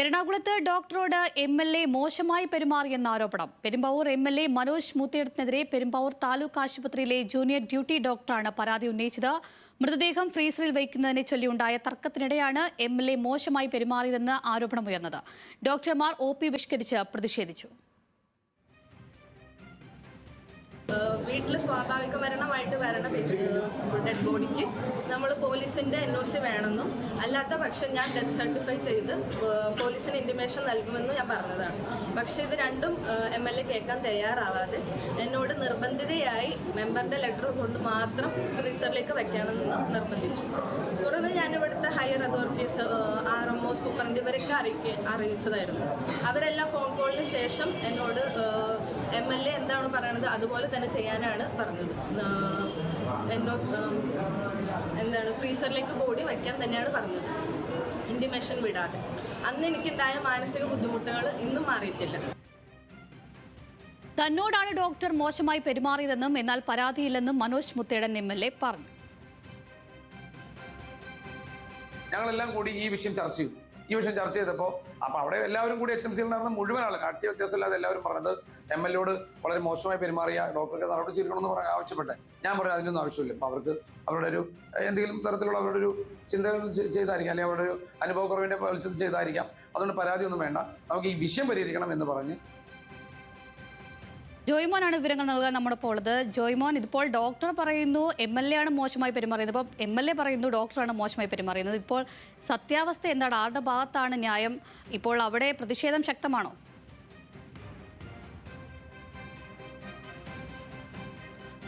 എറണാകുളത്ത് ഡോക്ടറോട് എം.എൽ.എ മോശമായി പെരുമാറിയെന്ന ആരോപണം. പെരുമ്പാവൂർ എം.എൽ.എ മനോജ് മൂത്തേടത്തിനെതിരെ പെരുമ്പാവൂർ താലൂക്ക് ആശുപത്രിയിലെ ജൂനിയർ ഡ്യൂട്ടി ഡോക്ടറാണ് പരാതി ഉന്നയിച്ചത്. മൃതദേഹം ഫ്രീസറിൽ വയ്ക്കുന്നതിനെ ചൊല്ലിയുണ്ടായ തർക്കത്തിനിടെയാണ് എം.എൽ.എ മോശമായി പെരുമാറിയതെന്ന് ആരോപണമുയർന്നത്. ഡോക്ടർമാർ ഒ.പി ബഹിഷ്കരിച്ച് പ്രതിഷേധിച്ചു. വീട്ടിൽ സ്വാഭാവിക മരണമായിട്ട് വരണ ഡെഡ് ബോഡിക്ക് നമ്മൾ പോലീസിൻ്റെ NOC വേണമെന്നും അല്ലാത്ത പക്ഷം ഞാൻ ഡെത്ത് സർട്ടിഫൈ ചെയ്ത് പോലീസിന് ഇൻറ്റിമേഷൻ നൽകുമെന്ന് ഞാൻ പറഞ്ഞതാണ്. പക്ഷേ ഇത് രണ്ടും MLA കേൾക്കാൻ തയ്യാറാവാതെ എന്നോട് നിർബന്ധിതയായി മെമ്പറിൻ്റെ ലെറ്റർ കൊണ്ട് മാത്രം ഫ്രീസറിലേക്ക് വെക്കണമെന്ന് നിർബന്ധിച്ചു. തുടർന്ന് ഞാൻ ഇവിടുത്തെ ഹയർ അതോറിറ്റീസ് RMO സൂപ്രണ്ട് ഇവരൊക്കെ അറിയിച്ചതായിരുന്നു. അവരെല്ലാം ഫോൺ കോളിന് ശേഷം എന്നോട് MLA എന്താണ് പറയണത് അതുപോലെ തന്നെ ചെയ്യാനാണ് പറഞ്ഞത്. എന്താണ് ഫ്രീസറിലേക്ക് ബോഡി വയ്ക്കാൻ തന്നെയാണ് പറഞ്ഞത്, ഇൻറ്റിമേഷൻ വിടാതെ. അന്ന് എനിക്കുണ്ടായ മാനസിക ബുദ്ധിമുട്ടുകൾ ഇന്നും മാറിയിട്ടില്ല. തന്നോടാണ് ഡോക്ടർ മോശമായി പെരുമാറിയതെന്നും എന്നാൽ പരാതിയില്ലെന്നും മനോജ് മുത്തേടൻ MLA പറഞ്ഞു. ഞങ്ങളെല്ലാം കൂടി ഈ വിഷയം ചർച്ച ചെയ്തപ്പോൾ അവിടെ എല്ലാവരും കൂടി HMC നടന്ന മുഴുവൻ ആൾ കാട്ടിയ വ്യത്യാസമില്ലാതെ എല്ലാവരും പറഞ്ഞത് MLA വളരെ മോശമായി പെരുമാറിയ ഡോക്ടർക്ക് നടപടി സ്വീകരിക്കണമെന്ന് ആവശ്യപ്പെട്ടെ. ഞാൻ പറഞ്ഞു അതിനൊന്നും ആവശ്യമില്ല. അപ്പോൾ അവർക്ക് അവരുടെ ഒരു എന്തെങ്കിലും തരത്തിലുള്ള അവരുടെ ഒരു ചിന്തകൾ ചെയ്തായിരിക്കാം, അല്ലെങ്കിൽ അവരുടെ ഒരു അനുഭവക്കുറവിൻ്റെ വെളിച്ചത്തിൽ ചെയ്തായിരിക്കാം. അതുകൊണ്ട് പരാതിയൊന്നും വേണ്ട, നമുക്ക് ഈ വിഷയം പരിഹരിക്കണം എന്ന് പറഞ്ഞ് ജോയ്മോനാണ് വിവരങ്ങൾ നൽകാൻ നമ്മളിപ്പോൾ ഉള്ളത്. ജോയ്മോൻ, ഇതിപ്പോൾ ഡോക്ടർ പറയുന്നു MLA ആണ് മോശമായി പെരുമാറിയത്, ഇപ്പോൾ MLA പറയുന്നു ഡോക്ടറാണ് മോശമായി പെരുമാറിയത്. ഇപ്പോൾ സത്യാവസ്ഥ എന്താണ്? ആരുടെ ഭാഗത്താണ് ന്യായം? ഇപ്പോൾ അവിടെ പ്രതിഷേധം ശക്തമാണോ?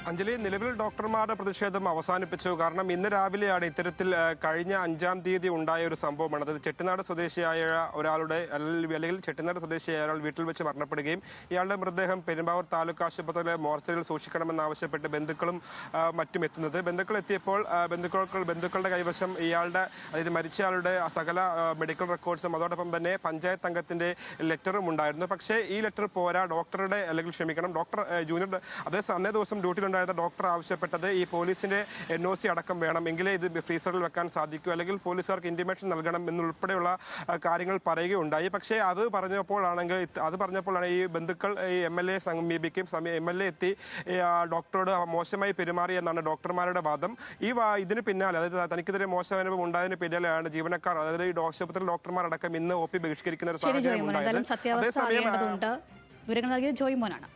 അഞ്ജലി, നിലവിൽ ഡോക്ടർമാരുടെ പ്രതിഷേധം അവസാനിപ്പിച്ചു. കാരണം ഇന്ന് രാവിലെയാണ് ഇത്തരത്തിൽ കഴിഞ്ഞ 5-ാം തീയതി ഉണ്ടായ ഒരു സംഭവമാണ്. അതായത് ചെട്ടിനാട് സ്വദേശിയായ ഒരാളുടെ അല്ലെങ്കിൽ ചെട്ടിനാട് സ്വദേശിയായ ഒരാൾ വീട്ടിൽ വെച്ച് മരണപ്പെടുകയും ഇയാളുടെ മൃതദേഹം പെരുമ്പാവൂർ താലൂക്ക് ആശുപത്രിയിലെ മോർച്ചറിയിൽ സൂക്ഷിക്കണമെന്നാവശ്യപ്പെട്ട് ബന്ധുക്കളും മറ്റും എത്തുന്നത്. ബന്ധുക്കൾ എത്തിയപ്പോൾ ബന്ധുക്കളുടെ കൈവശം ഇയാളുടെ, അതായത് മരിച്ചയാളുടെ സകല മെഡിക്കൽ റെക്കോർഡ്സും അതോടൊപ്പം തന്നെ പഞ്ചായത്ത് അംഗത്തിൻ്റെ ലെറ്ററും ഉണ്ടായിരുന്നു. പക്ഷേ ഈ ലെറ്റർ പോരാ, ഡോക്ടറുടെ ഡോക്ടർ ജൂനിയർ അന്നേ ദിവസം ഡ്യൂട്ടിയിൽ ഡോക്ടർ ആവശ്യപ്പെട്ടത് ഈ പോലീസിന്റെ NOC അടക്കം വേണം, എങ്കിലേ ഇത് ഫ്രീസറിൽ വെക്കാൻ സാധിക്കൂ, അല്ലെങ്കിൽ പോലീസുകാർക്ക് ഇൻറ്റിമേഷൻ നൽകണം എന്നുൾപ്പെടെയുള്ള കാര്യങ്ങൾ പറയുകയുണ്ടായി. പക്ഷേ അത് പറഞ്ഞപ്പോഴാണ് ഈ ബന്ധുക്കൾ ഈ MLA സമീപിക്കും. MLA എത്തി ഡോക്ടറോട് മോശമായി പെരുമാറി എന്നാണ് ഡോക്ടർമാരുടെ വാദം. ഇതിന് പിന്നാലെ, അതായത് തനിക്കെതിരെ മോശം അനുഭവം ഉണ്ടായതിന് പിന്നാലെയാണ് ജീവനക്കാർ, അതായത് ഈ ആശുപത്രി ഡോക്ടർമാർ അടക്കം ഇന്ന് OP ബഹിഷ്കരിക്കുന്ന ഒരു സാഹചര്യം ഉണ്ടായത്. വിവരങ്ങൾ നൽകിയത് ജോയ്മോനാണ്.